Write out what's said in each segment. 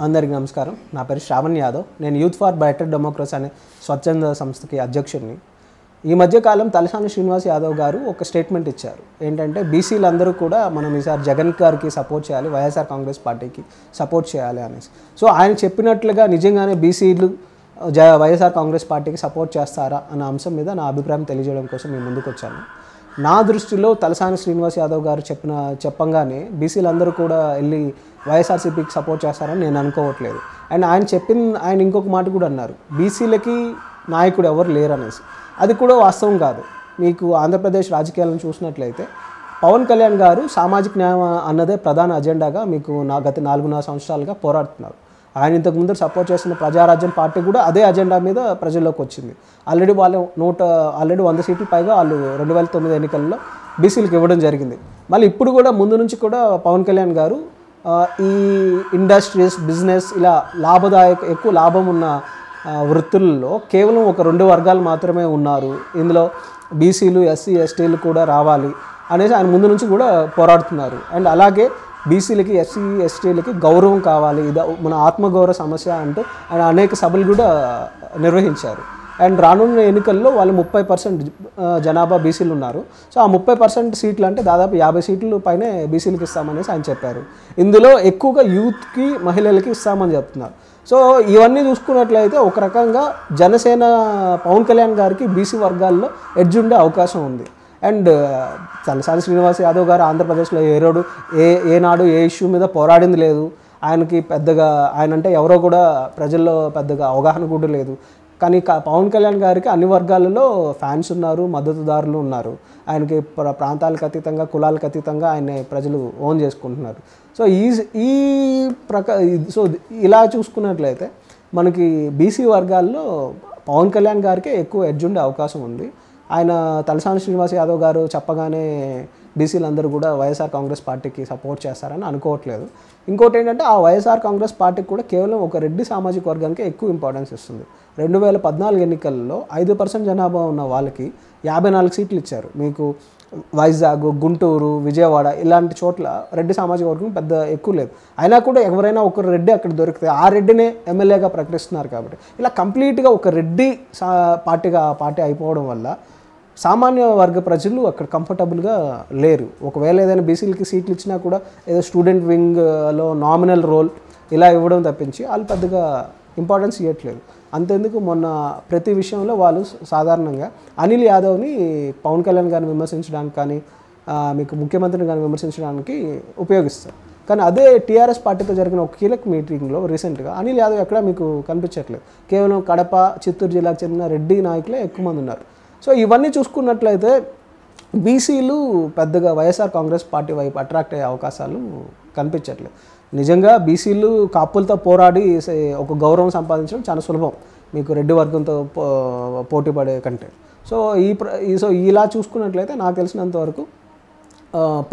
అందరికీ నమస్కారం. నా పేరు శ్రావణ్ యాదవ్. నేను యూత్ ఫర్ బెటర్ డెమోక్రసీ అనే స్వచ్ఛంద సంస్థకి అధ్యక్షుడిని. ఈ మధ్యకాలం తలసాని శ్రీనివాస్ యాదవ్ గారు ఒక స్టేట్మెంట్ ఇచ్చారు. ఏంటంటే బీసీలందరూ కూడా మనం ఈసారి జగన్ గారికి సపోర్ట్ చేయాలి, వైఎస్ఆర్ కాంగ్రెస్ పార్టీకి సపోర్ట్ చేయాలి అనేసి. సో ఆయన చెప్పినట్లుగా నిజంగానే బీసీలు వైఎస్ఆర్ కాంగ్రెస్ పార్టీకి సపోర్ట్ చేస్తారా అన్న అంశం మీద నా అభిప్రాయం తెలియజేయడం కోసం నేను ముందుకు వచ్చాను. నా దృష్టిలో తలసాని శ్రీనివాస్ యాదవ్ గారు చెప్పంగానే బీసీలందరూ కూడా వెళ్ళి వైఎస్ఆర్సీపీకి సపోర్ట్ చేస్తారని నేను అనుకోవట్లేదు. అండ్ ఆయన ఇంకొక మాట కూడా అన్నారు, బీసీలకి నాయకుడు ఎవరు లేరు అనేసి. అది కూడా వాస్తవం కాదు. మీకు ఆంధ్రప్రదేశ్ రాజకీయాలను చూసినట్లయితే పవన్ కళ్యాణ్ గారు సామాజిక న్యాయం అన్నదే ప్రధాన అజెండాగా మీకు గత 4.5 సంవత్సరాలుగా పోరాడుతున్నారు. ఆయన ఇంతకుముందు సపోర్ట్ చేసిన ప్రజారాజ్యం పార్టీ కూడా అదే అజెండా మీద ప్రజల్లోకి వచ్చింది. ఆల్రెడీ 100 సీట్లు పైగా వాళ్ళు 2009 ఎన్నికల్లో బీసీలకు ఇవ్వడం జరిగింది. మళ్ళీ ఇప్పుడు కూడా ముందు నుంచి కూడా పవన్ కళ్యాణ్ గారు ఈ ఇండస్ట్రీస్, బిజినెస్ ఇలా ఎక్కువ లాభం ఉన్న వృత్తుల్లో కేవలం ఒక 2 వర్గాలు మాత్రమే ఉన్నారు, ఇందులో బీసీలు, ఎస్సీ, ఎస్టీలు కూడా రావాలి అనేసి ఆయన ముందు నుంచి కూడా పోరాడుతున్నారు. అండ్ అలాగే బీసీలకి, ఎస్సీ, ఎస్టీలకి గౌరవం కావాలి, ఇది మన ఆత్మగౌరవ సమస్య అంటూ ఆయన అనేక సభలు కూడా నిర్వహించారు. అండ్ రానున్న ఎన్నికల్లో వాళ్ళు 30% జనాభా బీసీలు ఉన్నారు. సో ఆ 30% సీట్లు అంటే దాదాపు 50 సీట్లు పైనే బీసీలకి ఇస్తామనేసి ఆయన చెప్పారు. ఇందులో ఎక్కువగా యూత్కి, మహిళలకి ఇస్తామని చెప్తున్నారు. సో ఇవన్నీ చూసుకున్నట్లయితే ఒక రకంగా జనసేన పవన్ కళ్యాణ్ గారికి బీసీ వర్గాల్లో ఎడ్జ్ ఉండే అవకాశం ఉంది. అండ్ తలసాని శ్రీనివాస్ యాదవ్ గారు ఆంధ్రప్రదేశ్లో ఏనాడు ఏ ఇష్యూ మీద పోరాడింది లేదు. ఆయనకి పెద్దగా ఆయనంటే ఎవరో కూడా ప్రజల్లో పెద్దగా అవగాహన కూడా లేదు. కానీ పవన్ కళ్యాణ్ గారికి అన్ని వర్గాలలో ఫ్యాన్స్ ఉన్నారు, మద్దతుదారులు ఉన్నారు. ఆయనకి ప్రాంతాలకు అతీతంగా, కులాలకు అతీతంగా ఆయన ప్రజలు ఓన్ చేసుకుంటున్నారు. సో సో ఇలా చూసుకున్నట్లయితే మనకి బీసీ వర్గాల్లో పవన్ కళ్యాణ్ గారికి ఎక్కువ ఎడ్జ్ ఉండే అవకాశం ఉంది. ఆయన తలసాని శ్రీనివాస్ యాదవ్ గారు చెప్పగానే బీసీలందరూ కూడా వైఎస్ఆర్ కాంగ్రెస్ పార్టీకి సపోర్ట్ చేస్తారని అనుకోవట్లేదు. ఇంకోటి ఏంటంటే ఆ వైఎస్ఆర్ కాంగ్రెస్ పార్టీకి కూడా కేవలం ఒక రెడ్డి సామాజిక వర్గానికి ఎక్కువ ఇంపార్టెన్స్ ఇస్తుంది. 2014 ఎన్నికల్లో 5% జనాభా ఉన్న వాళ్ళకి 54 సీట్లు ఇచ్చారు. మీకు వైజాగ్, గుంటూరు, విజయవాడ ఇలాంటి చోట్ల రెడ్డి సామాజిక వర్గం పెద్ద ఎక్కువ లేదు. అయినా కూడా ఎవరైనా ఒక రెడ్డి అక్కడ దొరికితే ఆ రెడ్డినే ఎమ్మెల్యేగా ప్రకటిస్తున్నారు. కాబట్టి ఇలా కంప్లీట్గా ఒక రెడ్డి పార్టీ అయిపోవడం వల్ల సామాన్య వర్గ ప్రజలు అక్కడ కంఫర్టబుల్గా లేరు. ఒకవేళ ఏదైనా బీసీలకి సీట్లు ఇచ్చినా కూడా ఏదో స్టూడెంట్ వింగ్లో నామినల్ రోల్ ఇలా ఇవ్వడం తప్పించి వాళ్ళు పెద్దగా ఇంపార్టెన్స్ ఇవ్వట్లేదు. అంతెందుకు మొన్న ప్రతి విషయంలో వాళ్ళు సాధారణంగా అనిల్ యాదవ్ని పవన్ కళ్యాణ్ గారిని విమర్శించడానికి కానీ, మీకు ముఖ్యమంత్రిని కానీ విమర్శించడానికి ఉపయోగిస్తారు. కానీ అదే టీఆర్ఎస్ పార్టీతో జరిగిన ఒక కీలక మీటింగ్లో రీసెంట్గా అనిల్ యాదవ్ ఎక్కడ మీకు కనిపించట్లేదు. కేవలం కడప, చిత్తూరు జిల్లాకు చెందిన రెడ్డి నాయకులే ఎక్కువ మంది ఉన్నారు. సో ఇవన్నీ చూసుకున్నట్లయితే బీసీలు పెద్దగా వైఎస్ఆర్ కాంగ్రెస్ పార్టీ వైపు అట్రాక్ట్ అయ్యే అవకాశాలు కనిపించట్లేదు. నిజంగా బీసీలు కాపులతో పోరాడి ఒక గౌరవం సంపాదించడం చాలా సులభం మీకు రెడ్డి వర్గంతో పోటీ పడే కంటే. సో ఇలా చూసుకున్నట్లయితే నాకు తెలిసినంత వరకు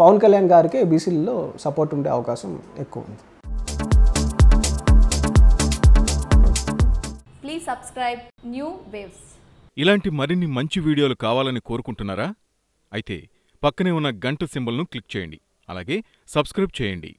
పవన్ కళ్యాణ్ గారికి బీసీలలో సపోర్ట్ ఉండే అవకాశం ఎక్కువ ఉంది. Please subscribe new waves. ఇలాంటి మరిన్ని మంచి వీడియోలు కావాలని కోరుకుంటున్నారా? అయితే పక్కనే ఉన్న గంట సింబల్ను క్లిక్ చేయండి. అలాగే సబ్స్క్రైబ్ చేయండి.